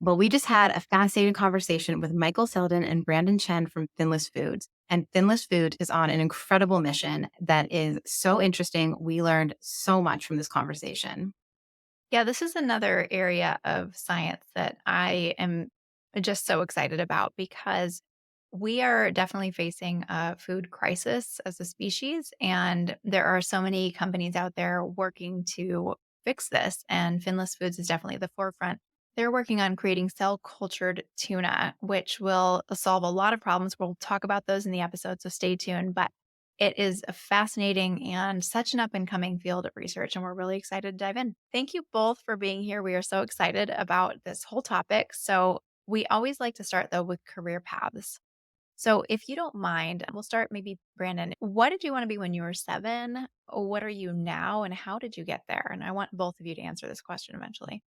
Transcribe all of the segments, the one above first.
Well, we just had a fascinating conversation with Michael Selden and Brandon Chen from Finless Foods. And Finless Food is on an incredible mission that is so interesting. We learned so much from this conversation. Yeah, this is another area of science that I am just so excited about because we are definitely facing a food crisis as a species. And there are so many companies out there working to fix this. And Finless Foods is definitely at the forefront. They're working on creating cell cultured tuna, which will solve a lot of problems. We'll talk about those in the episode. So stay tuned. But it is a fascinating and such an up and coming field of research, and we're really excited to dive in. Thank you both for being here. We are so excited about this whole topic. So, we always like to start though with career paths. So, if you don't mind, we'll start maybe Brandon. What did you want to be when you were 7? What are you now, and how did you get there? And I want both of you to answer this question eventually.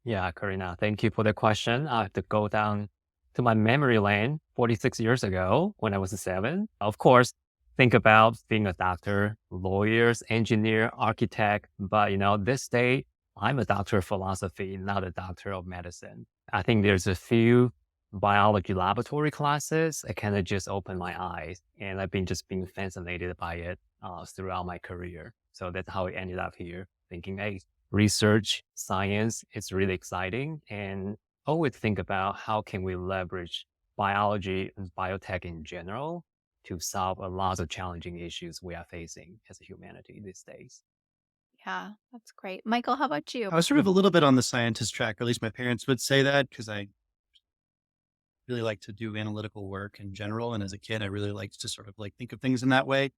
Yeah, Karina, thank you for the question. I have to go down to my memory lane 46 years ago when I was 7. Of course, think about being a doctor, lawyers, engineer, architect. But, this day, I'm a doctor of philosophy, not a doctor of medicine. I think there's a few biology laboratory classes that kind of just opened my eyes. And I've been just being fascinated by it throughout my career. So that's how I ended up here thinking, hey, research, science, it's really exciting. And always think about how can we leverage biology and biotech in general to solve a lot of challenging issues we are facing as a humanity these days. Yeah, that's great. Michael, how about you? I was sort of a little bit on the scientist track, or at least my parents would say that because I really like to do analytical work in general. And as a kid, I really liked to sort of like think of things in that way.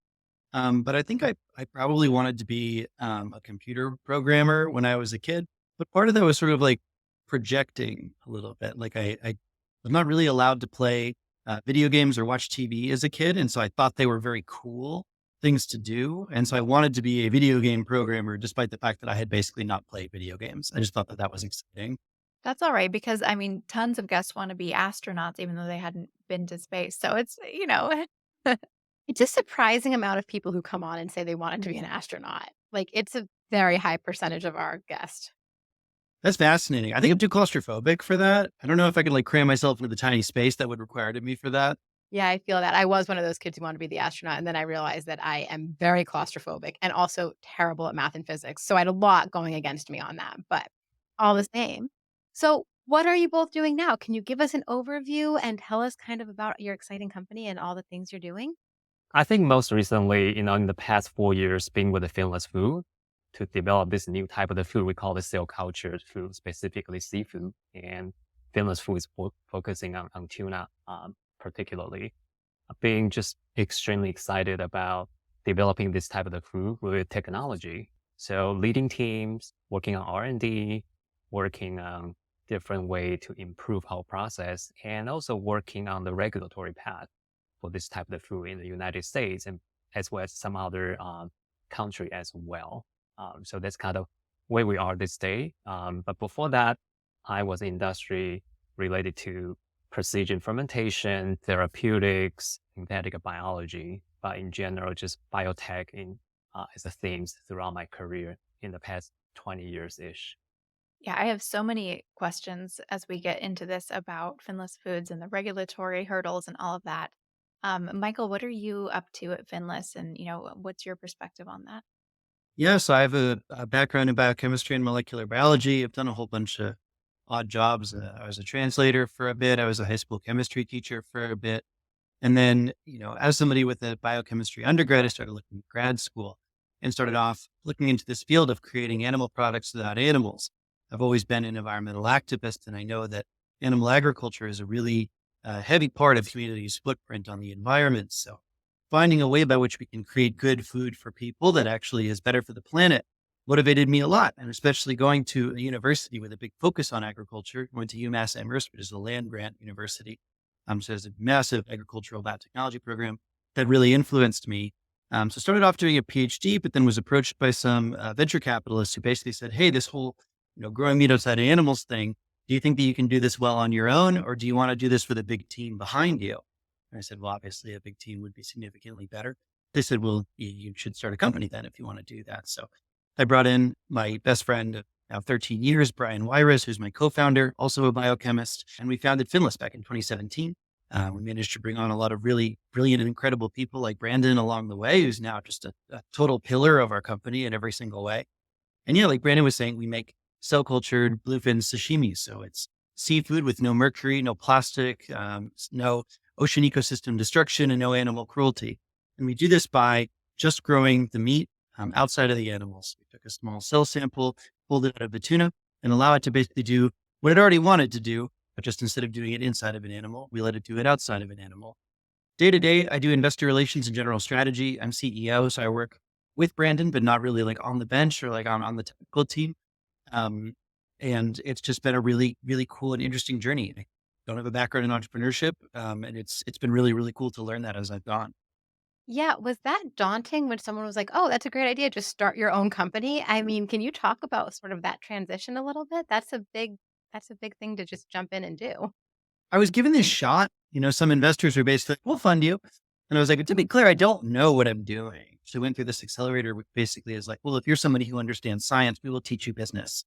But I think I probably wanted to be a computer programmer when I was a kid. But part of that was sort of like projecting a little bit. Like I was not really allowed to play video games or watch TV as a kid. And so I thought they were very cool things to do. And so I wanted to be a video game programmer, despite the fact that I had basically not played video games. I just thought that that was exciting. That's all right because I mean, tons of guests want to be astronauts even though they hadn't been to space. So it's. It's a surprising amount of people who come on and say they wanted to be an astronaut. Like, it's a very high percentage of our guests. That's fascinating. I think I'm too claustrophobic for that. I don't know if I could like cram myself into the tiny space that would require to me for that. Yeah, I feel that. I was one of those kids who wanted to be the astronaut, and then I realized that I am very claustrophobic and also terrible at math and physics, so I had a lot going against me on that, but all the same. So, what are you both doing now? Can you give us an overview and tell us kind of about your exciting company and all the things you're doing? I think most recently, in the past 4 years, being with the Finless Food to develop this new type of the food we call the cell cultured food, specifically seafood. And Finless Food is focusing on tuna, particularly. Being just extremely excited about developing this type of the food with technology. So leading teams, working on R&D, working on different way to improve our process, and also working on the regulatory path for this type of food in the United States and as well as some other country as well. So that's kind of where we are this day. But before that, I was in industry related to precision fermentation, therapeutics, synthetic biology, but in general, just biotech as a themes throughout my career in the past 20 years-ish. Yeah, I have so many questions as we get into this about Finless Foods and the regulatory hurdles and all of that. Michael, what are you up to at Finless, and what's your perspective on that? Yes, I have a background in biochemistry and molecular biology. I've done a whole bunch of odd jobs. I was a translator for a bit. I was a high school chemistry teacher for a bit. And then, as somebody with a biochemistry undergrad, I started looking at grad school and started off looking into this field of creating animal products without animals. I've always been an environmental activist, and I know that animal agriculture is a really heavy part of humanity's footprint on the environment. So finding a way by which we can create good food for people that actually is better for the planet motivated me a lot. And especially going to a university with a big focus on agriculture, went to UMass Amherst, which is a land grant university. So there's a massive agricultural biotechnology program that really influenced me. So started off doing a PhD, but then was approached by some venture capitalists who basically said, "Hey, this whole growing meat outside of animals thing. Do you think that you can do this well on your own, or do you want to do this with a big team behind you?" And I said, "Well, obviously, a big team would be significantly better." They said, "Well, you should start a company then if you want to do that." So I brought in my best friend now 13 years. Brian Wyris, who's my co-founder, also a biochemist. And we founded Finless back in 2017. We managed to bring on a lot of really brilliant and incredible people like Brandon along the way, who's now just a total pillar of our company in every single way. And yeah, like Brandon was saying, we make cell cultured bluefin sashimi. So it's seafood with no mercury, no plastic, no ocean ecosystem destruction, and no animal cruelty. And we do this by just growing the meat outside of the animals. We took a small cell sample, pulled it out of the tuna, and allow it to basically do what it already wanted to do, but just instead of doing it inside of an animal, we let it do it outside of an animal. Day to day, I do investor relations and general strategy. I'm CEO, so I work with Brandon, but not really like on the bench or like on the technical team. Um, and it's just been a really cool and interesting journey. I don't have a background in entrepreneurship, and it's been really cool to learn that as I've gone. Yeah, was that daunting when someone was like, "Oh, that's a great idea, just start your own company?" I mean, can you talk about sort of that transition a little bit? That's a big thing to just jump in and do. I was given this shot. Some investors were basically like, "We'll fund you," and I was like, "To be clear, I don't know what I'm doing." So I went through this accelerator, which basically is like, "Well, if you're somebody who understands science, we will teach you business."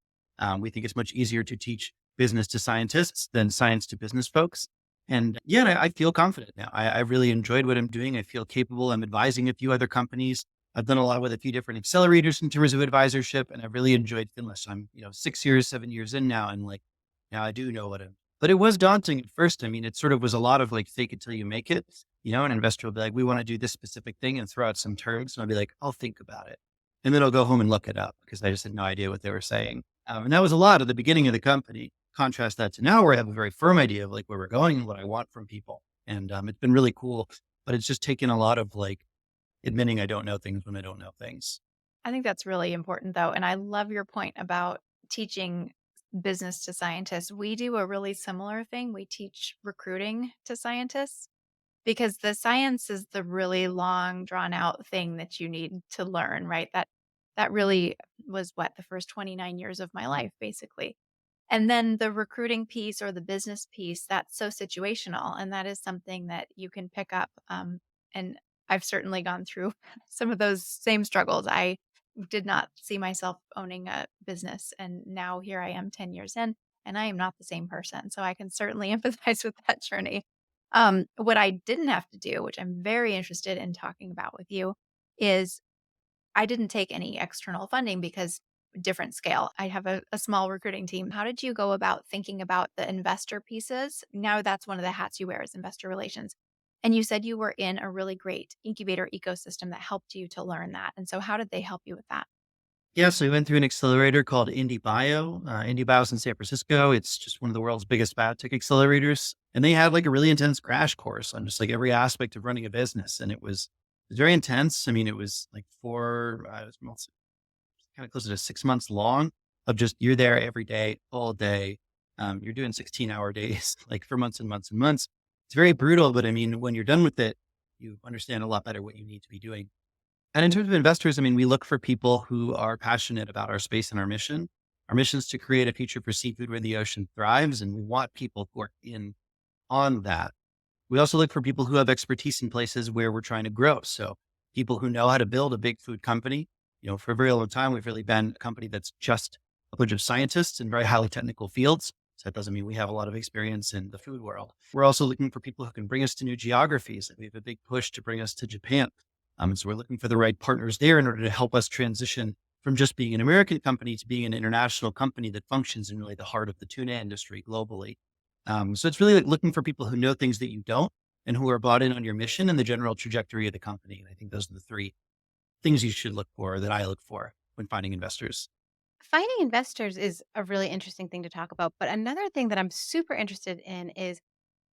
We think it's much easier to teach business to scientists than science to business folks. And yeah, I feel confident now. I really enjoyed what I'm doing. I feel capable. I'm advising a few other companies. I've done a lot with a few different accelerators in terms of advisorship, and I've really enjoyed Finless. I'm, 6 years, 7 years in now, and like now I do know what I'm. But it was daunting at first. I mean, it sort of was a lot of like fake it till you make it. An investor will be like, "We want to do this specific thing," and throw out some terms, and I'll be like, "I'll think about it," and then I'll go home and look it up because I just had no idea what they were saying. And that was a lot at the beginning of the company. Contrast that to now where I have a very firm idea of like where we're going and what I want from people. And it's been really cool, but it's just taken a lot of like admitting I don't know things when I don't know things. I think that's really important though. And I love your point about teaching business to scientists. We do a really similar thing. We teach recruiting to scientists because the science is the really long drawn out thing that you need to learn, right? That really was what the first 29 years of my life basically. And then the recruiting piece or the business piece, that's so situational. And that is something that you can pick up. And I've certainly gone through some of those same struggles. I did not see myself owning a business. And now here I am 10 years in, and I am not the same person. So I can certainly empathize with that journey. What I didn't have to do, which I'm very interested in talking about with you, is I didn't take any external funding because different scale. I have a small recruiting team. How did you go about thinking about the investor pieces? Now that's one of the hats you wear is investor relations. And you said you were in a really great incubator ecosystem that helped you to learn that. And so how did they help you with that? Yeah, so we went through an accelerator called Indie Bio's in San Francisco. It's just one of the world's biggest biotech accelerators. And they had like a really intense crash course on just like every aspect of running a business. And it was very intense. I mean, it was like kind of closer to 6 months long of just you're there every day, all day. You're doing 16-hour days, like for months and months and months. It's very brutal, but I mean, when you're done with it, you understand a lot better what you need to be doing. And in terms of investors, I mean, we look for people who are passionate about our space and our mission. Our mission is to create a future for seafood where the ocean thrives, and we want people who are in on that. We also look for people who have expertise in places where we're trying to grow. So people who know how to build a big food company. For a very long time, we've really been a company that's just a bunch of scientists in very highly technical fields. So that doesn't mean we have a lot of experience in the food world. We're also looking for people who can bring us to new geographies. We have a big push to bring us to Japan. And so we're looking for the right partners there in order to help us transition from just being an American company to being an international company that functions in really the heart of the tuna industry globally. So it's really like looking for people who know things that you don't and who are bought in on your mission and the general trajectory of the company. And I think those are the three things you should look for that I look for when finding investors. Finding investors is a really interesting thing to talk about, but another thing that I'm super interested in is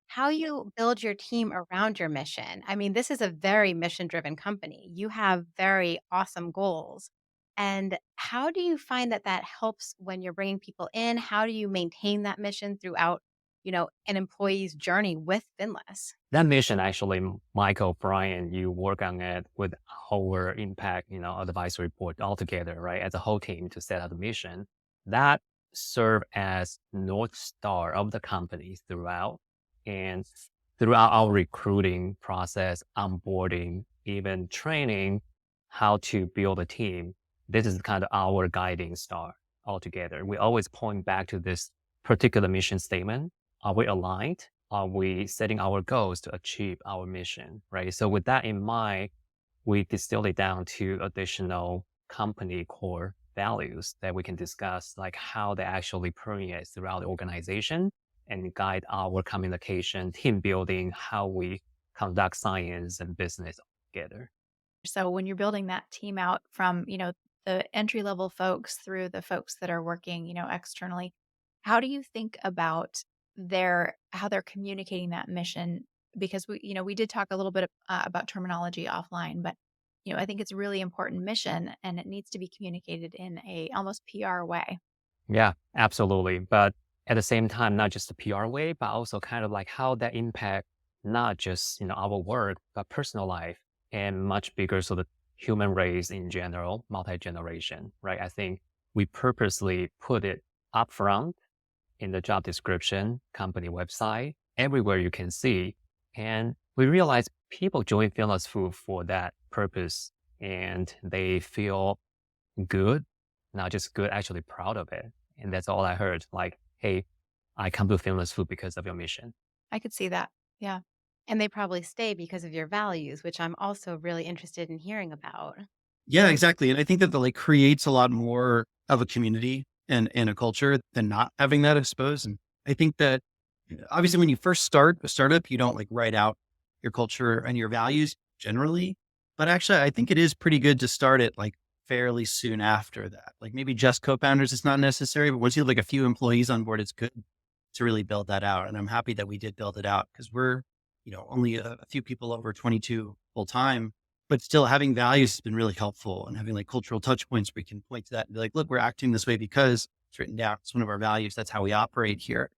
how you build your team around your mission. I mean, this is a very mission-driven company. You have very awesome goals. And how do you find that that helps when you're bringing people in? How do you maintain that mission throughout, an employee's journey with Finless? That mission, actually, Michael, Brian, you work on it with our impact, advisory board altogether, right? As a whole team to set out the mission that serve as North Star of the company throughout. And throughout our recruiting process, onboarding, even training, how to build a team, this is kind of our guiding star. altogether. We always point back to this particular mission statement. Are we aligned? Are we setting our goals to achieve our mission, right? So with that in mind, we distill it down to additional company core values that we can discuss, like how they actually permeate throughout the organization and guide our communication, team building, how we conduct science and business together. So when you're building that team out from, the entry level folks through the folks that are working, externally, how do you think about how they're communicating that mission? Because we did talk a little bit about terminology offline, but I think it's a really important mission and it needs to be communicated in a almost PR way. Yeah, absolutely. But at the same time, not just the PR way, but also kind of like how that impact not just our work, but personal life and much bigger sort of human race in general, multi-generation, right? I think we purposely put it upfront in the job description, company website, everywhere you can see. And we realize people join Finless Food for that purpose and they feel good, not just good, actually proud of it. And that's all I heard. Like, hey, I come to Finless Food because of your mission. I could see that. Yeah. And they probably stay because of your values, which I'm also really interested in hearing about. Yeah, exactly. And I think that the like creates a lot more of a community and a culture than not having that exposed. And I think that obviously when you first start a startup, you don't like write out your culture and your values generally. But actually, I think it is pretty good to start it like fairly soon after that. Like maybe just co-founders is not necessary, but once you have like a few employees on board, it's good to really build that out. And I'm happy that we did build it out because we're, only a few people over 22 full time, but still having values has been really helpful and having like cultural touch points where we can point to that and be like, look, we're acting this way because it's written down. It's one of our values. That's how we operate here.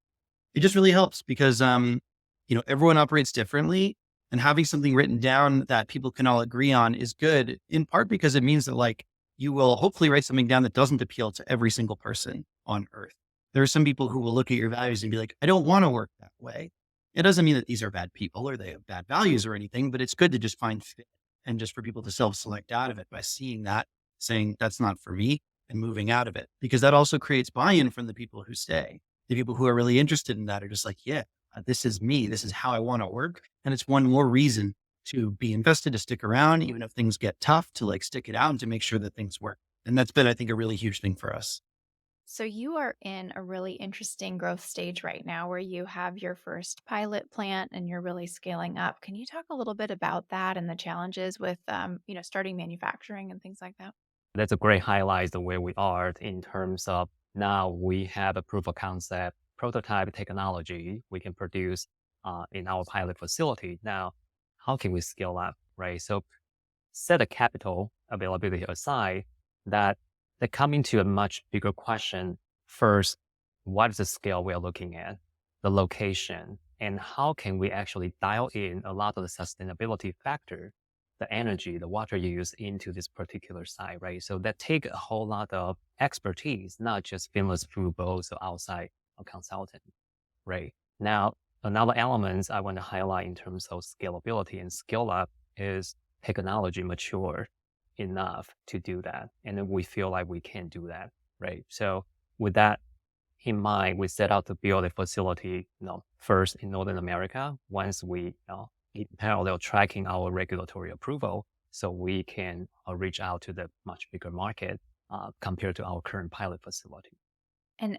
It just really helps because, everyone operates differently and having something written down that people can all agree on is good in part because it means that like you will hopefully write something down that doesn't appeal to every single person on earth. There are some people who will look at your values and be like, I don't want to work that way. It doesn't mean that these are bad people or they have bad values or anything, but it's good to just find fit and just for people to self-select out of it by seeing that, saying that's not for me and moving out of it, because that also creates buy-in from the people who stay. The people who are really interested in that are just like, yeah, this is me. This is how I want to work. And it's one more reason to be invested, to stick around, even if things get tough, to like stick it out and to make sure that things work. And that's been, I think, a really huge thing for us. So you are in a really interesting growth stage right now where you have your first pilot plant and you're really scaling up. Can you talk a little bit about that and the challenges with, starting manufacturing and things like that? That's a great highlight of where we are in terms of now we have a proof of concept prototype technology we can produce in our pilot facility. Now, how can we scale up, right? So set a capital availability aside, that come into a much bigger question. First, what is the scale we are looking at, the location, and how can we actually dial in a lot of the sustainability factor, the energy, the water use into this particular site, right? So that take a whole lot of expertise, not just Finless Food, but also outside a consultant, right? Now, another element I want to highlight in terms of scalability and scale up is technology mature enough to do that. And then we feel like we can do that, right? So with that in mind, we set out to build a facility, first in Northern America, once we, in parallel tracking our regulatory approval, so we can reach out to the much bigger market compared to our current pilot facility. And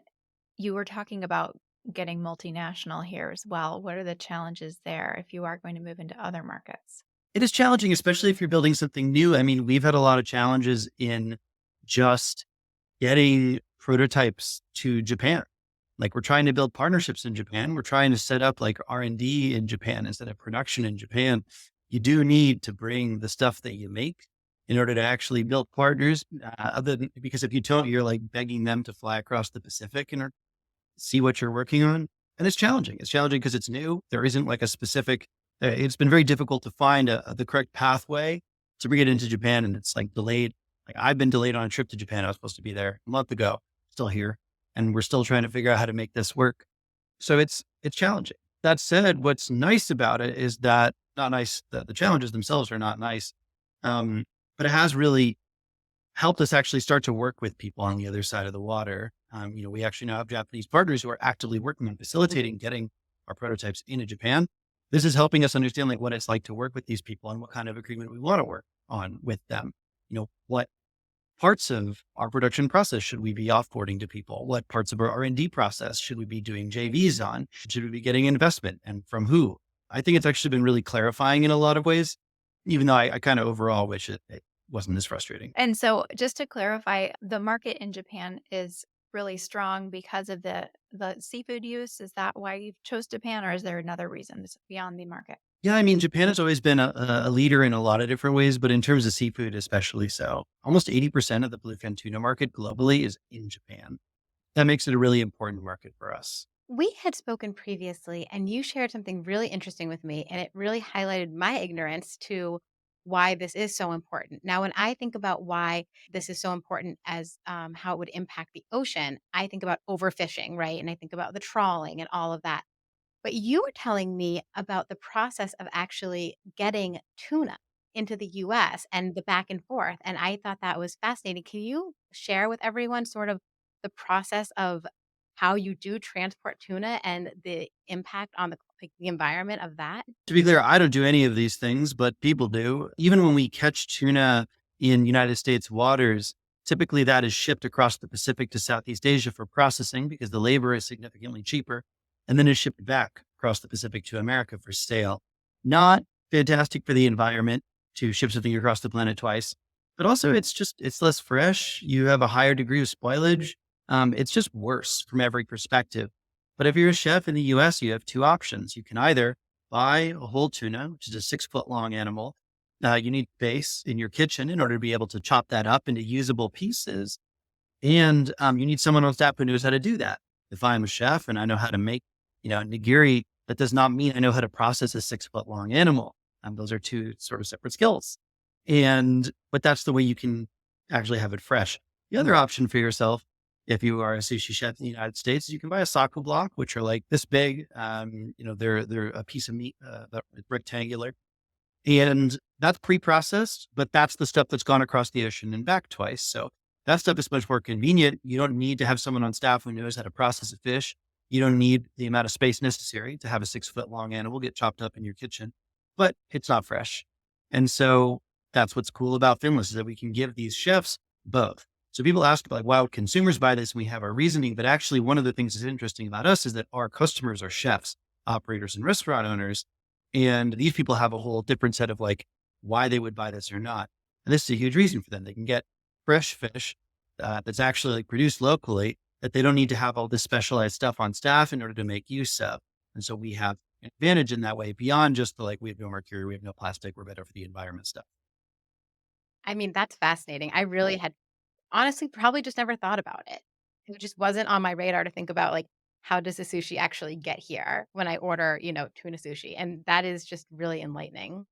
you were talking about getting multinational here as well. What are the challenges there if you are going to move into other markets? It is challenging, especially if you're building something new. I mean, we've had a lot of challenges in just getting prototypes to Japan. Like we're trying to build partnerships in Japan. We're trying to set up like R&D in Japan instead of production in Japan. You do need to bring the stuff that you make in order to actually build partners. Because if you don't, you're like begging them to fly across the Pacific and see what you're working on. And it's challenging. It's challenging because it's new. There isn't like a specific, it's been very difficult to find the correct pathway to bring it into Japan. And it's like delayed. Like I've been delayed on a trip to Japan. I was supposed to be there a month ago, still here. And we're still trying to figure out how to make this work. So it's challenging. That said, what's nice about it is that not nice, the challenges themselves are not nice. But it has really helped us actually start to work with people on the other side of the water. We actually now have Japanese partners who are actively working on facilitating getting our prototypes into Japan. This is helping us understand like what it's like to work with these people and what kind of agreement we want to work on with them. What parts of our production process should we be offboarding to people? What parts of our R&D process should we be doing JVs on? Should we be getting investment and from who? I think it's actually been really clarifying in a lot of ways, even though I kind of overall wish it wasn't as frustrating. And so just to clarify, the market in Japan is really strong because of the seafood use. Is that why you chose Japan, or is there another reason beyond the market? Yeah, I mean, Japan has always been a leader in a lot of different ways, but in terms of seafood, especially so. Almost 80% of the bluefin tuna market globally is in Japan. That makes it a really important market for us. We had spoken previously, and you shared something really interesting with me, and it really highlighted my ignorance to why this is so important. Now, when I think about why this is so important as how it would impact the ocean, I think about overfishing, right? And I think about the trawling and all of that. But you were telling me about the process of actually getting tuna into the US and the back and forth, and I thought that was fascinating. Can you share with everyone sort of the process of how you do transport tuna and the impact on the environment of that? To be clear, I don't do any of these things, but people do. Even when we catch tuna in United States waters, typically that is shipped across the Pacific to Southeast Asia for processing because the labor is significantly cheaper, and then is shipped back across the Pacific to America for sale. Not fantastic for the environment to ship something across the planet twice, but also it's less fresh. You have a higher degree of spoilage. It's just worse from every perspective. But if you're a chef in the US, you have two options. You can either buy a whole tuna, which is a 6 foot long animal. You need space in your kitchen in order to be able to chop that up into usable pieces. And you need someone on staff who knows how to do that. If I'm a chef and I know how to make, nigiri, that does not mean I know how to process a 6 foot long animal. Those are two sort of separate skills. But that's the way you can actually have it fresh. The other option for yourself, if you are a sushi chef in the United States, you can buy a saku block, which are like this big. They're a piece of meat, rectangular, and that's pre-processed, but that's the stuff that's gone across the ocean and back twice. So that stuff is much more convenient. You don't need to have someone on staff who knows how to process a fish. You don't need the amount of space necessary to have a 6 foot long animal get chopped up in your kitchen, but it's not fresh. And so that's what's cool about Finless is that we can give these chefs both. So people ask like, why would consumers buy this? And we have our reasoning, but actually one of the things that's interesting about us is that our customers are chefs, operators, and restaurant owners. And these people have a whole different set of like why they would buy this or not. And this is a huge reason for them. They can get fresh fish that's actually like produced locally that they don't need to have all this specialized stuff on staff in order to make use of. And so we have an advantage in that way beyond just the like, we have no mercury, we have no plastic, we're better for the environment stuff. I mean, that's fascinating. I really had honestly probably just never thought about it. It just wasn't on my radar to think about like how does the sushi actually get here when I order, tuna sushi. And that is just really enlightening.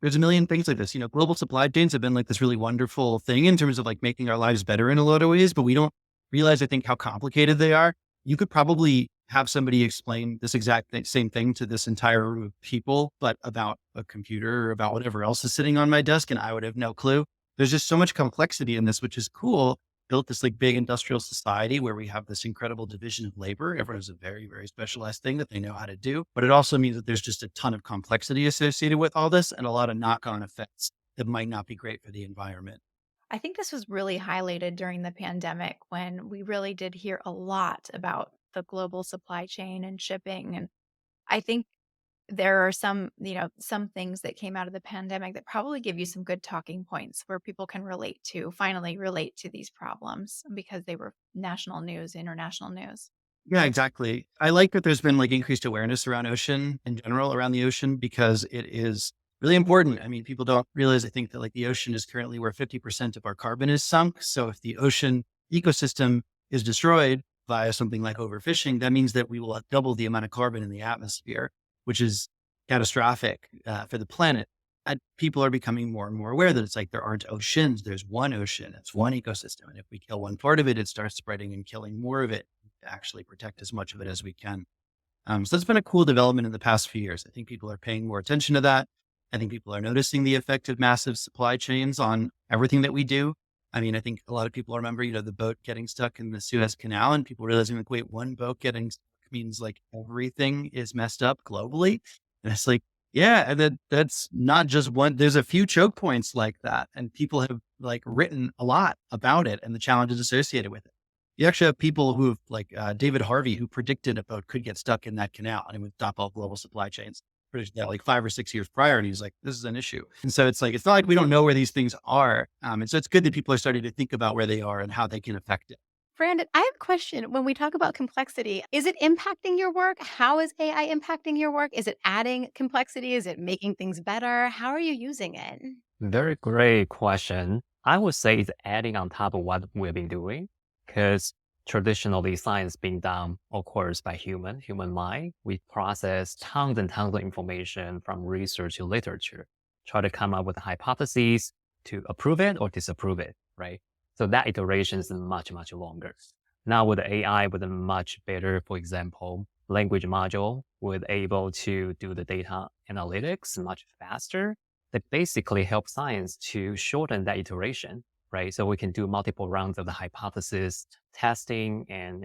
There's a million things like this. Global supply chains have been like this really wonderful thing in terms of like making our lives better in a lot of ways, but we don't realize, I think, how complicated they are. You could probably have somebody explain this exact same thing to this entire room of people, but about a computer or about whatever else is sitting on my desk, and I would have no clue. There's just so much complexity in this, which is cool. Built this like big industrial society where we have this incredible division of labor. Everyone has a very, very specialized thing that they know how to do. But it also means that there's just a ton of complexity associated with all this and a lot of knock-on effects that might not be great for the environment. I think this was really highlighted during the pandemic when we really did hear a lot about the global supply chain and shipping. And I think there are some things that came out of the pandemic that probably give you some good talking points where people can finally relate to these problems because they were national news, international news. Yeah, exactly. I like that there's been like increased awareness around ocean in general, around the ocean, because it is really important. I mean, people don't realize, I think that like the ocean is currently where 50% of our carbon is sunk. So if the ocean ecosystem is destroyed via something like overfishing, that means that we will have double the amount of carbon in the atmosphere, which is catastrophic for the planet. And people are becoming more and more aware that it's like there aren't oceans. There's one ocean. It's one ecosystem. And if we kill one part of it, it starts spreading and killing more of it to actually protect as much of it as we can. So that's been a cool development in the past few years. I think people are paying more attention to that. I think people are noticing the effect of massive supply chains on everything that we do. I mean, I think a lot of people remember, the boat getting stuck in the Suez Canal and people realizing like, wait, one boat getting stuck means like everything is messed up globally. And it's like, yeah, and that's not just one. There's a few choke points like that, and people have like written a lot about it and the challenges associated with it. You actually have people who have David Harvey, who predicted a boat could get stuck in that canal and it would stop all global supply chains. Predicted that like 5 or 6 years prior, and he's like, "This is an issue." And so it's like it's not like we don't know where these things are, and so it's good that people are starting to think about where they are and how they can affect it. Brandon, I have a question. When we talk about complexity, is it impacting your work? How is AI impacting your work? Is it adding complexity? Is it making things better? How are you using it? Very great question. I would say it's adding on top of what we've been doing, because traditionally science being done, of course, by human mind. We process tons and tons of information from research to literature, try to come up with hypotheses to approve it or disapprove it, right? So that iteration is much, much longer. Now with AI, with a much better, for example, language module, we're able to do the data analytics much faster that basically help science to shorten that iteration, right? So we can do multiple rounds of the hypothesis testing and,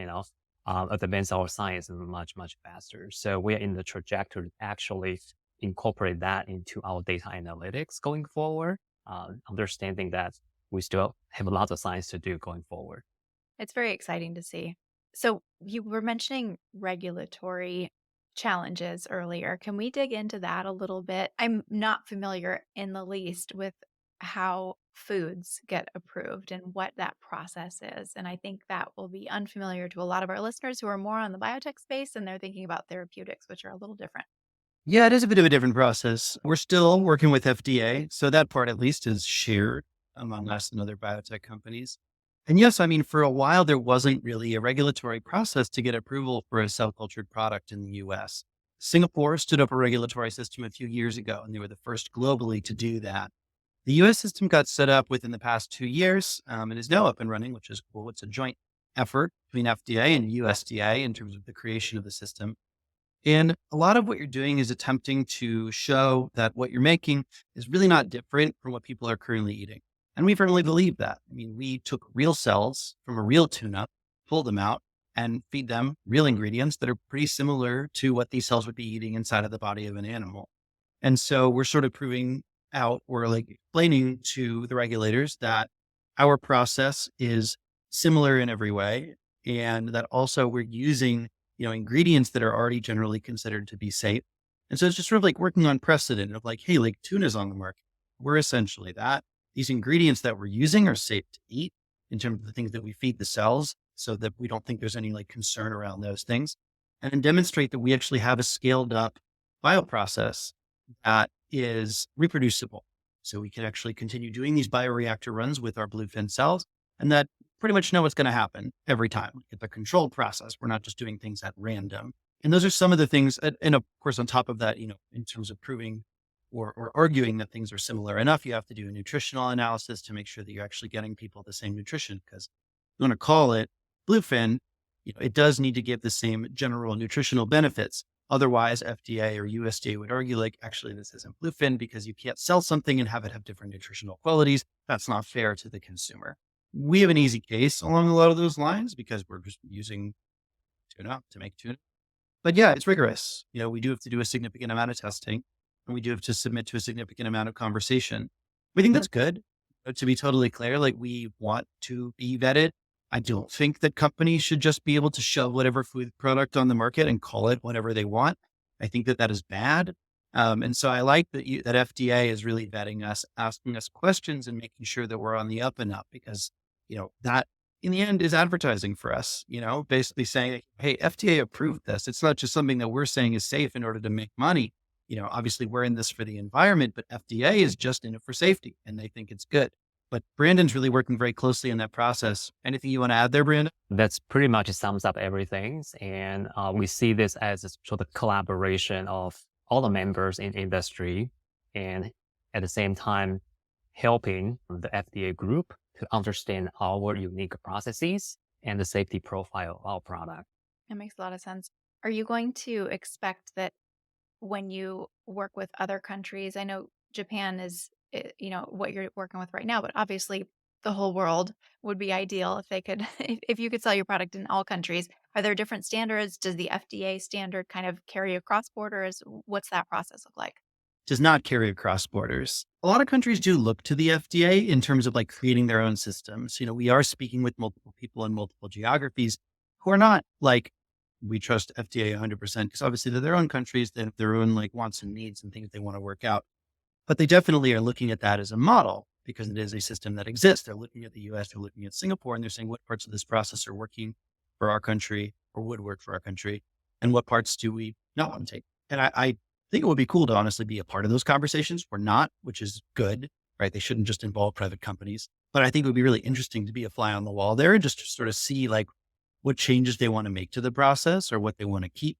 advance our science much, much faster. So we're in the trajectory to actually incorporate that into our data analytics going forward, understanding that we still have a lot of science to do going forward. It's very exciting to see. So you were mentioning regulatory challenges earlier. Can we dig into that a little bit? I'm not familiar in the least with how foods get approved and what that process is. And I think that will be unfamiliar to a lot of our listeners who are more on the biotech space and they're thinking about therapeutics, which are a little different. Yeah, it is a bit of a different process. We're still working with FDA, so that part at least is shared among us and other biotech companies. And yes, I mean, for a while, there wasn't really a regulatory process to get approval for a cell cultured product in the US. Singapore stood up a regulatory system a few years ago, and they were the first globally to do that. The US system got set up within the past 2 years and is now up and running, which is cool. It's a joint effort between FDA and USDA in terms of the creation of the system. And a lot of what you're doing is attempting to show that what you're making is really not different from what people are currently eating. And we firmly believe that. I mean, we took real cells from a real tuna, pulled them out, and feed them real ingredients that are pretty similar to what these cells would be eating inside of the body of an animal. And so we're sort of proving out or like explaining to the regulators that our process is similar in every way. And that also we're using, ingredients that are already generally considered to be safe. And so it's just sort of like working on precedent of like, hey, like tuna's on the market. We're essentially that. These ingredients that we're using are safe to eat in terms of the things that we feed the cells so that we don't think there's any like concern around those things. And then demonstrate that we actually have a scaled up bioprocess that is reproducible. So we can actually continue doing these bioreactor runs with our bluefin cells and that pretty much know what's going to happen every time. It's a controlled process. We're not just doing things at random. And those are some of the things. And of course, on top of that, in terms of proving or arguing that things are similar enough, you have to do a nutritional analysis to make sure that you're actually getting people the same nutrition. Because you want to call it bluefin, it does need to give the same general nutritional benefits. Otherwise, FDA or USDA would argue like, actually, this isn't bluefin because you can't sell something and have it have different nutritional qualities. That's not fair to the consumer. We have an easy case along a lot of those lines because we're just using tuna to make tuna. But yeah, it's rigorous. We do have to do a significant amount of testing and we do have to submit to a significant amount of conversation. We think that's good. But to be totally clear, like we want to be vetted. I don't think that companies should just be able to shove whatever food product on the market and call it whatever they want. I think that that is bad. And so I like that FDA is really vetting us, asking us questions and making sure that we're on the up and up because, that in the end is advertising for us, basically saying, hey, FDA approved this. It's not just something that we're saying is safe in order to make money. Obviously we're in this for the environment, but FDA is just in it for safety and they think it's good. But Brandon's really working very closely in that process. Anything you want to add there, Brandon? That's pretty much sums up everything. And we see this as a sort of collaboration of all the members in industry and at the same time helping the FDA group to understand our unique processes and the safety profile of our product. It makes a lot of sense. Are you going to expect that when you work with other countries, I know Japan is, what you're working with right now, but obviously the whole world would be ideal if they could if you could sell your product in all countries. Are there different standards? Does the FDA standard kind of carry across borders? What's that process look like? Does not carry across borders. A lot of countries do look to the FDA in terms of like creating their own systems. We are speaking with multiple people in multiple geographies who are not like, we trust FDA 100% because obviously they're their own countries. They have their own like wants and needs and things they want to work out. But they definitely are looking at that as a model because it is a system that exists. They're looking at the US, they're looking at Singapore, and they're saying what parts of this process are working for our country or would work for our country, and what parts do we not want to take. And I think it would be cool to honestly be a part of those conversations. We're not, which is good, right? They shouldn't just involve private companies. But I think it would be really interesting to be a fly on the wall there and just to sort of see like what changes they want to make to the process or what they want to keep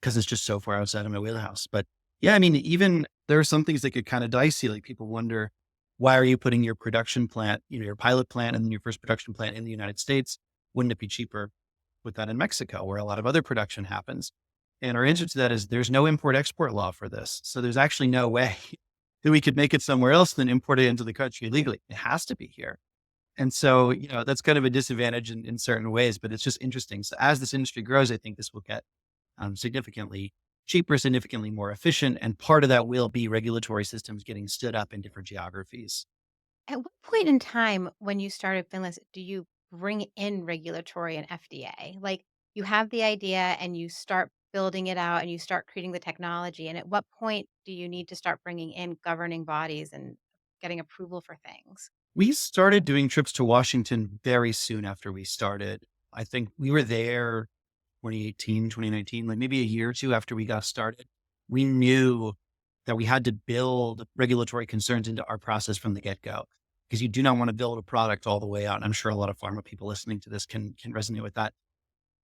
because it's just so far outside of my wheelhouse. But yeah, I mean, even there are some things that get kind of dicey. Like people wonder, why are you putting your production plant, your pilot plant and then your first production plant in the United States? Wouldn't it be cheaper with that in Mexico where a lot of other production happens? And our answer to that is there's no import export law for this. So there's actually no way that we could make it somewhere else than import it into the country legally. It has to be here. And so, that's kind of a disadvantage in certain ways, but it's just interesting. So as this industry grows, I think this will get significantly cheaper, significantly more efficient. And part of that will be regulatory systems getting stood up in different geographies. At what point in time when you started Finless do you bring in regulatory and FDA? Like, you have the idea and you start building it out and you start creating the technology, and at what point do you need to start bringing in governing bodies and getting approval for things? We started doing trips to Washington very soon after we started. I think we were there 2018, 2019, like maybe a year or two after we got started. We knew that we had to build regulatory concerns into our process from the get-go because you do not want to build a product all the way out. And I'm sure a lot of pharma people listening to this can resonate with that.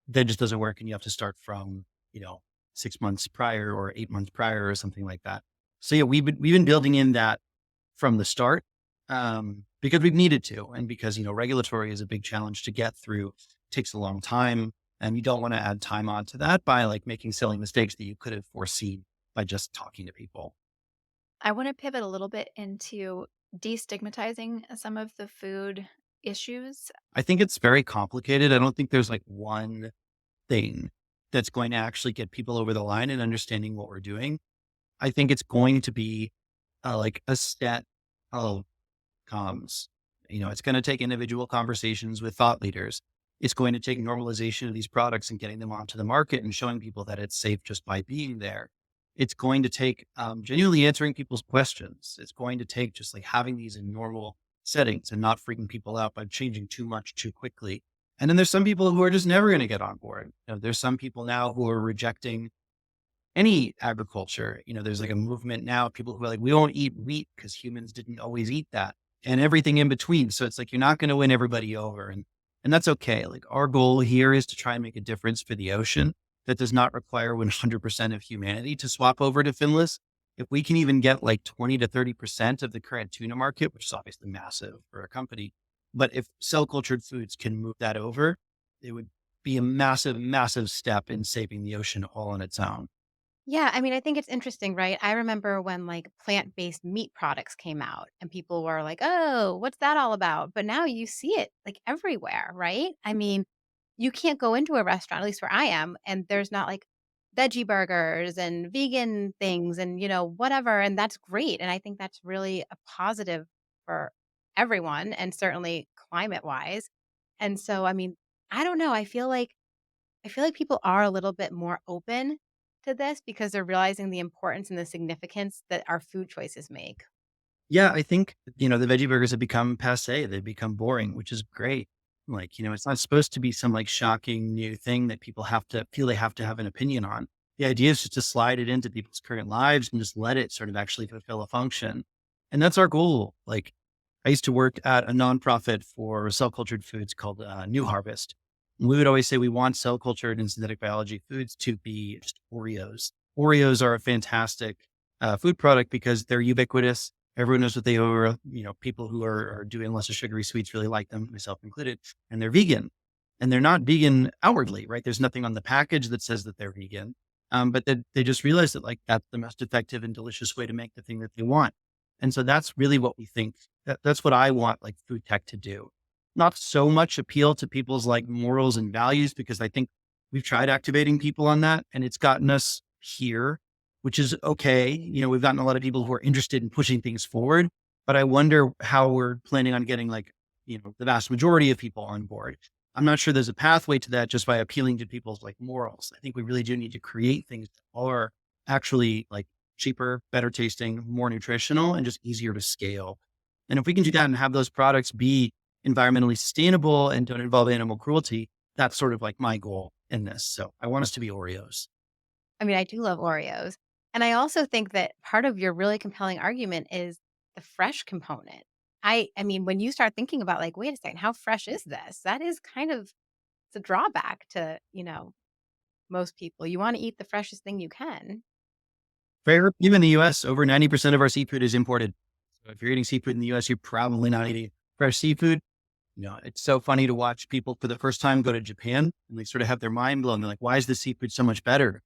That just doesn't work. And you have to start from, 6 months prior or 8 months prior or something like that. So yeah, we've been building in that from the start because we've needed to. And because, regulatory is a big challenge to get through, takes a long time. And you don't want to add time onto that by like making silly mistakes that you could have foreseen by just talking to people. I want to pivot a little bit into destigmatizing some of the food issues. I think it's very complicated. I don't think there's like one thing that's going to actually get people over the line and understanding what we're doing. I think it's going to be like a set of comms. It's going to take individual conversations with thought leaders. It's going to take normalization of these products and getting them onto the market and showing people that it's safe just by being there. It's going to take genuinely answering people's questions. It's going to take just like having these in normal settings and not freaking people out by changing too much too quickly. And then there's some people who are just never going to get on board. There's some people now who are rejecting any agriculture. There's like a movement now of people who are like, we won't eat wheat because humans didn't always eat that and everything in between. So it's like, you're not going to win everybody over. And that's okay. Like our goal here is to try and make a difference for the ocean that does not require 100% of humanity to swap over to finless. If we can even get like 20 to 30% of the current tuna market, which is obviously massive for a company, but if cell cultured foods can move that over, it would be a massive, massive step in saving the ocean all on its own. Yeah, I mean, I think it's interesting, right? I remember when like plant-based meat products came out and people were like, "Oh, what's that all about?" But now you see it like everywhere, right? I mean, you can't go into a restaurant, at least where I am, and there's not like veggie burgers and vegan things and, whatever, and that's great. And I think that's really a positive for everyone and certainly climate-wise. And so, I mean, I don't know, I feel like people are a little bit more open to this because they're realizing the importance and the significance that our food choices make. Yeah, I think, the veggie burgers have become passe. They've become boring, which is great. Like, it's not supposed to be some like shocking new thing that people have to feel they have to have an opinion on. The idea is just to slide it into people's current lives and just let it sort of actually fulfill a function. And that's our goal. Like, I used to work at a nonprofit for cell cultured foods called New Harvest. And we would always say we want cell cultured and synthetic biology foods to be just Oreos. Oreos are a fantastic food product because they're ubiquitous. Everyone knows what they are. People who are doing lesser sugary sweets really like them, myself included, and they're vegan. And they're not vegan outwardly, right? There's nothing on the package that says that they're vegan. But they just realize that like that's the most effective and delicious way to make the thing that they want. And so that's really what we think that's what I want like food tech to do. Not so much appeal to people's like morals and values, because I think we've tried activating people on that and it's gotten us here, which is okay. We've gotten a lot of people who are interested in pushing things forward, but I wonder how we're planning on getting like, the vast majority of people on board. I'm not sure there's a pathway to that just by appealing to people's like morals. I think we really do need to create things that are actually like cheaper, better tasting, more nutritional, and just easier to scale. And if we can do that and have those products be environmentally sustainable and don't involve animal cruelty, that's sort of like my goal in this. So I want us to be Oreos. I mean, I do love Oreos. And I also think that part of your really compelling argument is the fresh component. I mean, when you start thinking about like, wait a second, how fresh is this? That is kind of it's a drawback to, most people. You want to eat the freshest thing you can. Fair. Even in the US, over 90% of our seafood is imported. So if you're eating seafood in the US, you're probably not eating fresh seafood. It's so funny to watch people for the first time go to Japan and they sort of have their mind blown. They're like, why is the seafood so much better?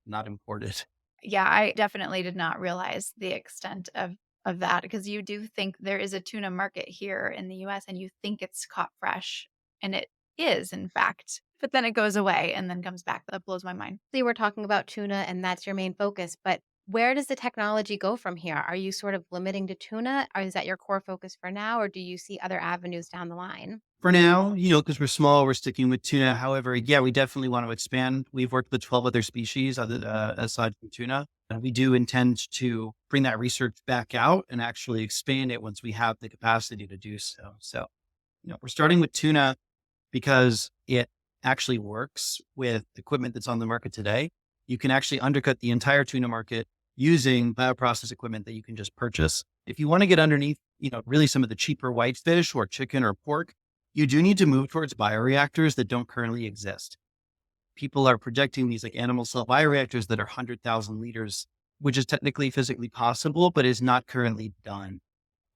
Not imported. Yeah, I definitely did not realize the extent of that, because you do think there is a tuna market here in the US and you think it's caught fresh, and it is in fact. But then it goes away and then comes back. That blows my mind. See, we're talking about tuna and that's your main focus, but where does the technology go from here? Are you sort of limiting to tuna or is that your core focus for now? Or do you see other avenues down the line? For now, because we're small, we're sticking with tuna. However, yeah, we definitely want to expand. We've worked with 12 other species aside from tuna. And we do intend to bring that research back out and actually expand it once we have the capacity to do so. So, we're starting with tuna because it actually works with equipment that's on the market today. You can actually undercut the entire tuna market using bioprocess equipment that you can just purchase. If you want to get underneath, really some of the cheaper whitefish or chicken or pork, you do need to move towards bioreactors that don't currently exist. People are projecting these like animal cell bioreactors that are 100,000 liters, which is technically physically possible, but is not currently done.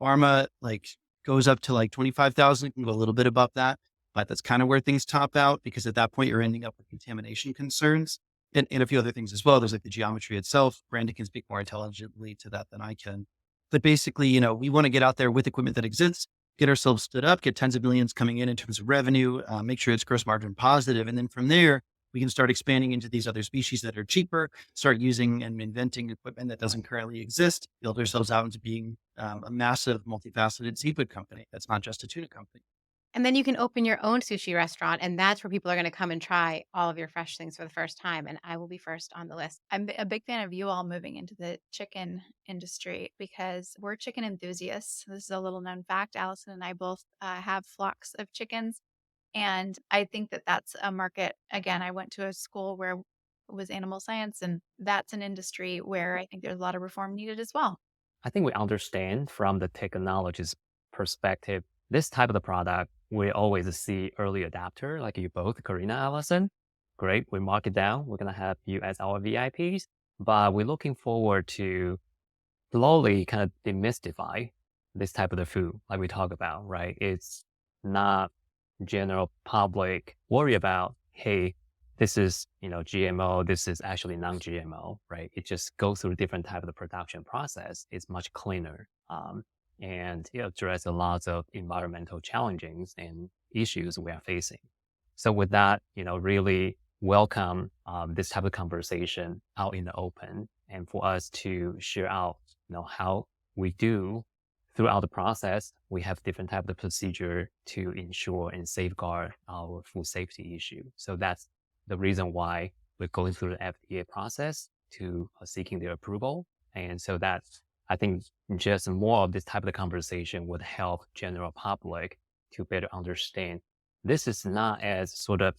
Pharma like goes up to like 25,000, can go a little bit above that, but that's kind of where things top out, because at that point you're ending up with contamination concerns and a few other things as well. There's like the geometry itself. Brandon can speak more intelligently to that than I can. But basically, we want to get out there with equipment that exists, get ourselves stood up, get tens of millions coming in terms of revenue, make sure it's gross margin positive. And then from there, we can start expanding into these other species that are cheaper, start using and inventing equipment that doesn't currently exist, build ourselves out into being a massive multifaceted seafood company. That's not just a tuna company. And then you can open your own sushi restaurant, and that's where people are going to come and try all of your fresh things for the first time. And I will be first on the list. I'm a big fan of you all moving into the chicken industry because we're chicken enthusiasts. This is a little known fact. Allison and I both have flocks of chickens. And I think that that's a market. Again, I went to a school where it was animal science, and that's an industry where I think there's a lot of reform needed as well. I think we understand from the technology's perspective, this type of the product, we always see early adapter, like you both, Karina, Allison. Great, we mark it down. We're going to have you as our VIPs, but we're looking forward to slowly kind of demystify this type of the food, like we talk about, right? It's not general public worry about, hey, this is, GMO, this is actually non-GMO, right? It just goes through a different type of the production process. It's much cleaner. And it addresses a lot of environmental challenges and issues we are facing. So with that, really welcome this type of conversation out in the open, and for us to share out, how we do throughout the process. We have different type of procedure to ensure and safeguard our food safety issue. So that's the reason why we're going through the FDA process to seeking their approval. And so that's, I think, just more of this type of the conversation would help general public to better understand this is not as sort of,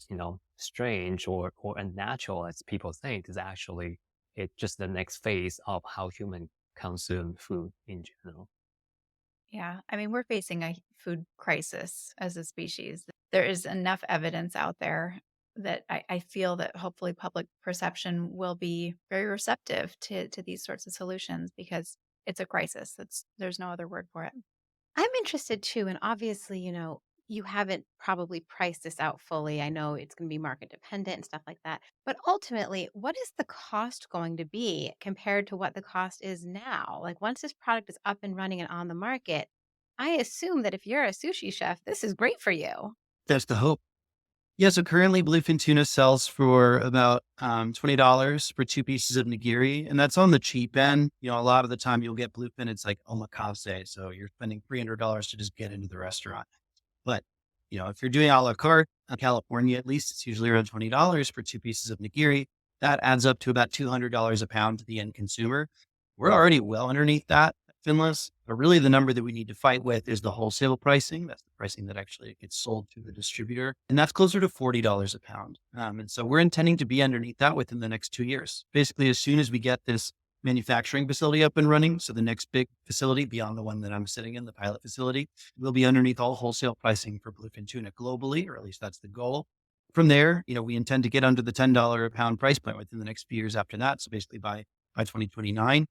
strange or unnatural as people think. It's actually, it's just the next phase of how humans consume food in general. Yeah. I mean, we're facing a food crisis as a species. There is enough evidence out there that I feel that hopefully public perception will be very receptive to these sorts of solutions, because it's a crisis. There's no other word for it. I'm interested too. And obviously, you haven't probably priced this out fully. I know it's going to be market dependent and stuff like that. But ultimately, what is the cost going to be compared to what the cost is now? Like once this product is up and running and on the market, I assume that if you're a sushi chef, this is great for you. That's the hope. Yeah, so currently bluefin tuna sells for about $20 for 2 pieces of nigiri, and that's on the cheap end. A lot of the time you'll get bluefin, it's like omakase, so you're spending $300 to just get into the restaurant. But if you're doing a la carte in California, at least it's usually around $20 for 2 pieces of nigiri. That adds up to about $200 a pound to the end consumer. We're already well underneath that at Finless, but really the number that we need to fight with is the wholesale pricing. That's the pricing that actually gets sold to the distributor. And that's closer to $40 a pound. And so we're intending to be underneath that within the next 2 years. Basically, as soon as we get this manufacturing facility up and running, so the next big facility beyond the one that I'm sitting in, the pilot facility, will be underneath all wholesale pricing for bluefin tuna globally, or at least that's the goal. From there, we intend to get under the $10 a pound price point within the next few years after that. So basically by 2029.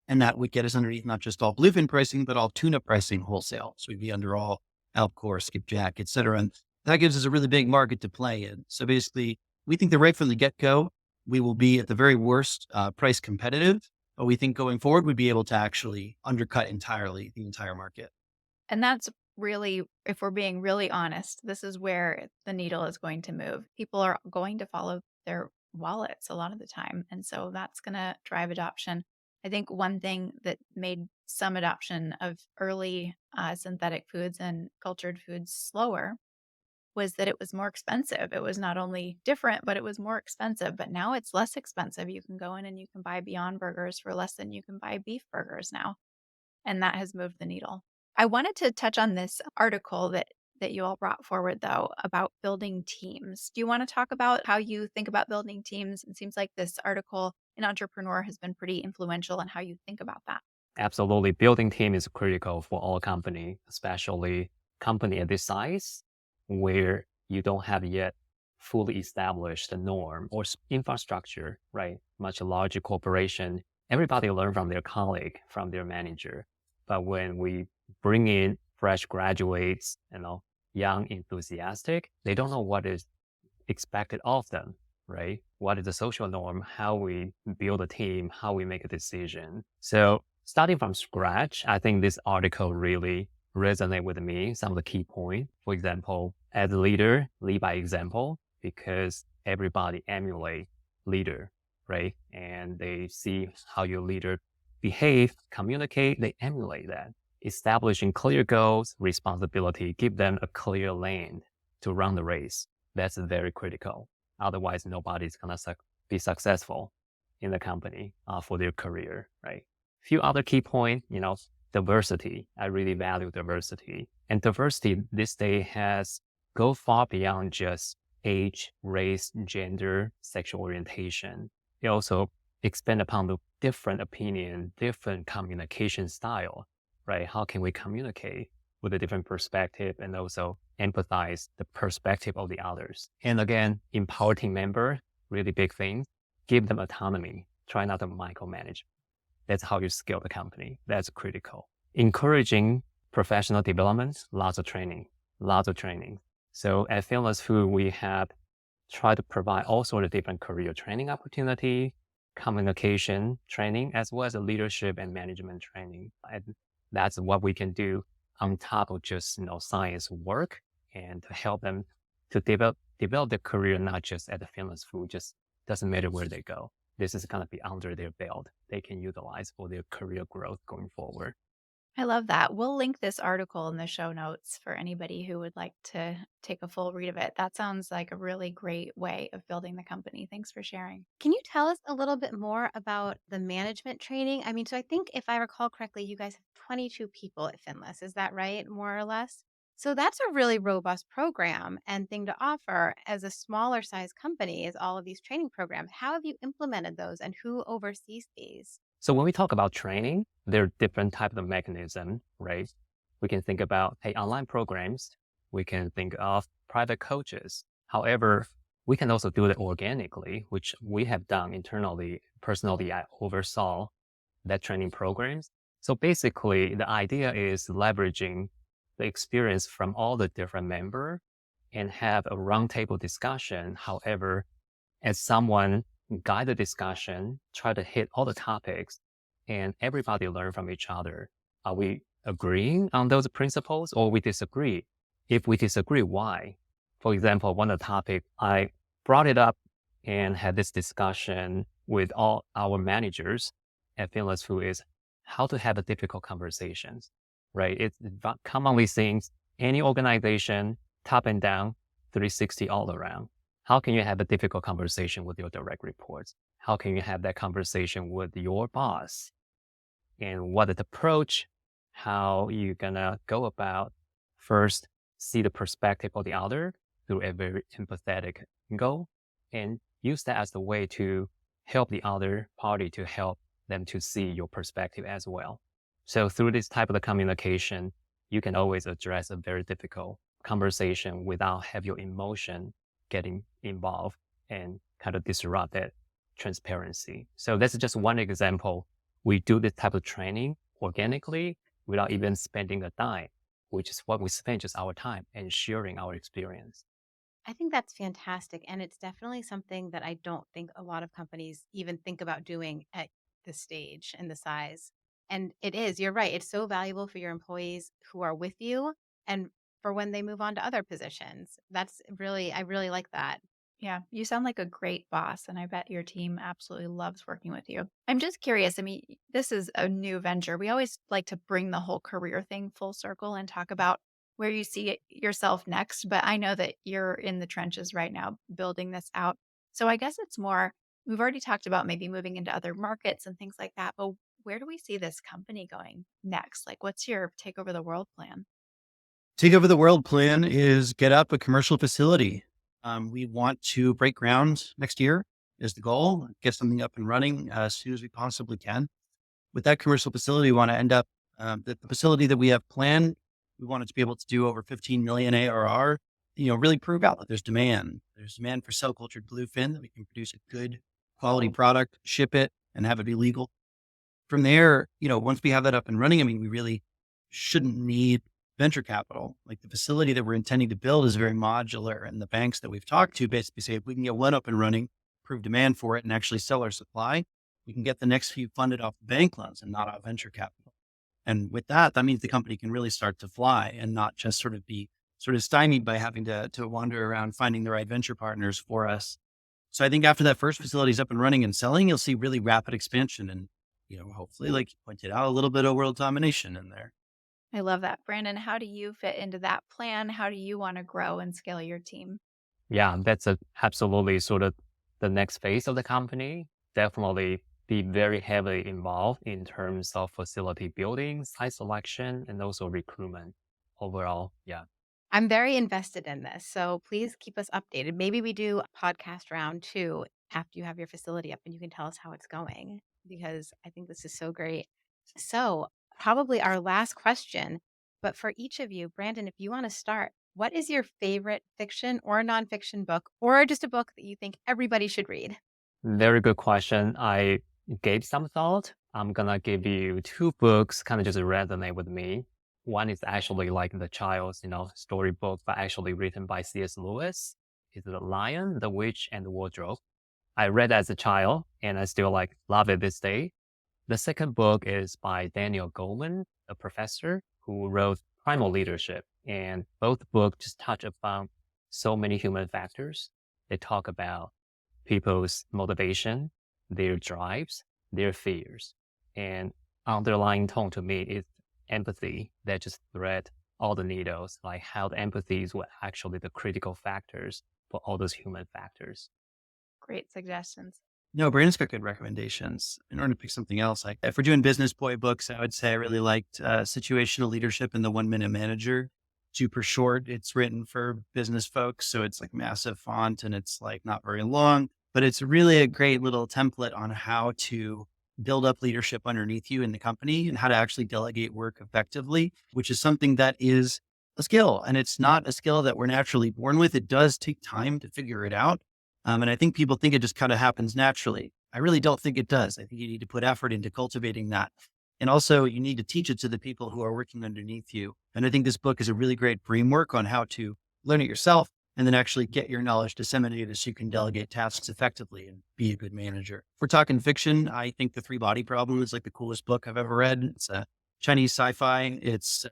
And that would get us underneath not just all bluefin pricing, but all tuna pricing wholesale. So we'd be under all albacore, skipjack, et cetera. And that gives us a really big market to play in. So basically, we think that right from the get-go, we will be at the very worst price competitive, but we think going forward, we'd be able to actually undercut entirely the entire market. And that's really, if we're being really honest, this is where the needle is going to move. People are going to follow their wallets a lot of the time. And so that's going to drive adoption. I think one thing that made some adoption of early synthetic foods and cultured foods slower was that it was more expensive. It was not only different, but it was more expensive. But now it's less expensive. You can go in and you can buy Beyond Burgers for less than you can buy beef burgers now. And that has moved the needle. I wanted to touch on this article that you all brought forward though about building teams. Do you want to talk about how you think about building teams? It seems like this article in Entrepreneur has been pretty influential in how you think about that. Absolutely. Building team is critical for all company, especially company at this size where you don't have yet fully established the norm or infrastructure, right? Much larger corporation, everybody learn from their colleague, from their manager. But when we bring in fresh graduates, young, enthusiastic, they don't know what is expected of them, right? What is the social norm, how we build a team, how we make a decision. So starting from scratch, I think this article really resonate with me, some of the key points. For example, as a leader, lead by example, because everybody emulate leader, right? And they see how your leader behave, communicate, they emulate that. Establishing clear goals, responsibility, give them a clear lane to run the race. That's very critical. Otherwise, nobody's gonna be successful in the company for their career, right? Few other key points, diversity. I really value diversity. And diversity this day has go far beyond just age, race, gender, sexual orientation. It also expand upon the different opinion, different communication style, right? How can we communicate with a different perspective and also empathize the perspective of the others? And again, empower team member, really big thing. Give them autonomy. Try not to micromanage. That's how you scale the company. That's critical. Encouraging professional development, lots of training. So at Finless Food, we have tried to provide all sorts of different career training opportunity, communication training, as well as leadership and management training. And that's what we can do on top of just science work and to help them to develop their career, not just at the Finless Food, just doesn't matter where they go. This is going to be under their belt. They can utilize for their career growth going forward. I love that. We'll link this article in the show notes for anybody who would like to take a full read of it. That sounds like a really great way of building the company. Thanks for sharing. Can you tell us a little bit more about the management training? I mean, so I think if I recall correctly, you guys have 22 people at Finless. Is that right? More or less? So that's a really robust program and thing to offer as a smaller size company is all of these training programs. How have you implemented those and who oversees these? So when we talk about training, there are different types of mechanisms, right? We can think about, online programs. We can think of private coaches. However, we can also do it organically, which we have done internally. Personally, I oversaw that training programs. So basically, the idea is leveraging the experience from all the different members and have a roundtable discussion. However, as someone guide the discussion, try to hit all the topics, and everybody learn from each other. Are we agreeing on those principles or we disagree? If we disagree, why? For example, one of the topic, I brought it up and had this discussion with all our managers at Finless Food is how to have a difficult conversations, right? It's commonly seen any organization, top and down, 360 all around. How can you have a difficult conversation with your direct reports? How can you have that conversation with your boss? And what is the approach? How you gonna go about first see the perspective of the other through a very empathetic goal and use that as the way to help the other party to help them to see your perspective as well. So through this type of the communication, you can always address a very difficult conversation without have your emotion getting involved and kind of disrupt that transparency. So that's just one example. We do this type of training organically without even spending a dime, which is what we spend just our time and sharing our experience. I think that's fantastic. And it's definitely something that I don't think a lot of companies even think about doing at the stage and the size. And it is, you're right. It's so valuable for your employees who are with you and for when they move on to other positions. That's really, I really like that. Yeah, you sound like a great boss, and I bet your team absolutely loves working with you. I'm just curious. I mean, this is a new venture. We always like to bring the whole career thing full circle and talk about where you see yourself next. But I know that you're in the trenches right now building this out. So I guess it's more, we've already talked about maybe moving into other markets and things like that. But where do we see this company going next? Like, what's your take over the world plan? Take over the world plan is get up a commercial facility. We want to break ground next year is the goal, get something up and running as soon as we possibly can. With that commercial facility, we want to end up the facility that we have planned. We want it to be able to do over 15 million ARR, really prove out that there's demand. There's demand for cell cultured bluefin, that we can produce a good quality product, ship it and have it be legal. From there, once we have that up and running, I mean, we really shouldn't need venture capital. Like the facility that we're intending to build is very modular. And the banks that we've talked to basically say, if we can get one up and running, prove demand for it and actually sell our supply, we can get the next few funded off the bank loans and not off venture capital. And with that, that means the company can really start to fly and not just sort of be sort of stymied by having to wander around finding the right venture partners for us. So I think after that first facility is up and running and selling, you'll see really rapid expansion and, hopefully, like you pointed out, a little bit of world domination in there. I love that. Brandon, how do you fit into that plan? How do you want to grow and scale your team? Yeah, that's absolutely sort of the next phase of the company. Definitely be very heavily involved in terms of facility building, site selection, and also recruitment overall. Yeah. I'm very invested in this. So please keep us updated. Maybe we do a podcast round two after you have your facility up and you can tell us how it's going because I think this is so great. So, probably our last question, but for each of you, Brandon, if you want to start, what is your favorite fiction or nonfiction book or just a book that you think everybody should read? Very good question. I gave some thought. I'm gonna give you two books, kind of just resonate with me. One is actually like the child's, storybook, but actually written by C.S. Lewis. It's The Lion, the Witch, and the Wardrobe. I read as a child, and I still love it this day. The second book is by Daniel Goleman, a professor who wrote Primal Leadership, and both books just touch upon so many human factors. They talk about people's motivation, their drives, their fears. And underlying tone to me is empathy that just thread all the needles, like how the empathies were actually the critical factors for all those human factors. Great suggestions. No, Brandon's got good recommendations. In order to pick something else, like if we're doing business boy books, I would say I really liked Situational Leadership and The 1 Minute Manager. Super short. It's written for business folks. So it's like massive font and it's like not very long, but it's really a great little template on how to build up leadership underneath you in the company and how to actually delegate work effectively, which is something that is a skill. And it's not a skill that we're naturally born with. It does take time to figure it out. And I think people think it just kind of happens naturally. I really don't think it does. I think you need to put effort into cultivating that. And also, you need to teach it to the people who are working underneath you. And I think this book is a really great framework on how to learn it yourself and then actually get your knowledge disseminated so you can delegate tasks effectively and be a good manager. If we're talking fiction, I think The Three Body Problem is like the coolest book I've ever read. It's a Chinese sci-fi. It's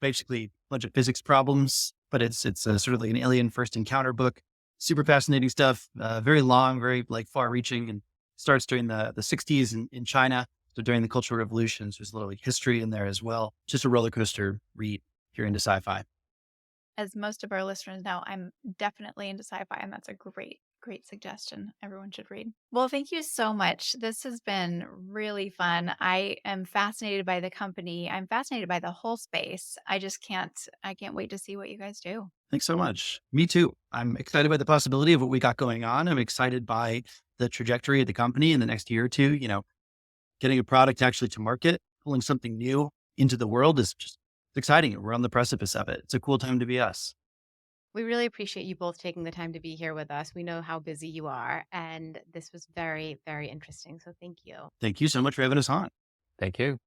basically a bunch of physics problems, but it's sort of like an alien first encounter book. Super fascinating stuff. Very long, very like far-reaching, and starts during the 60s in China. So during the Cultural Revolutions, there's a little like history in there as well. Just a roller coaster read if you're into sci-fi. As most of our listeners know, I'm definitely into sci-fi, and that's a great suggestion everyone should read. Well, thank you so much. This has been really fun. I am fascinated by the company. I'm fascinated by the whole space. I can't wait to see what you guys do. Thanks so much. Me too. I'm excited by the possibility of what we got going on. I'm excited by the trajectory of the company in the next year or two. Getting a product actually to market, pulling something new into the world is just it's exciting. We're on the precipice of it. It's a cool time to be us. We really appreciate you both taking the time to be here with us. We know how busy you are, and this was very, very interesting. So thank you. Thank you so much for having us on. Thank you.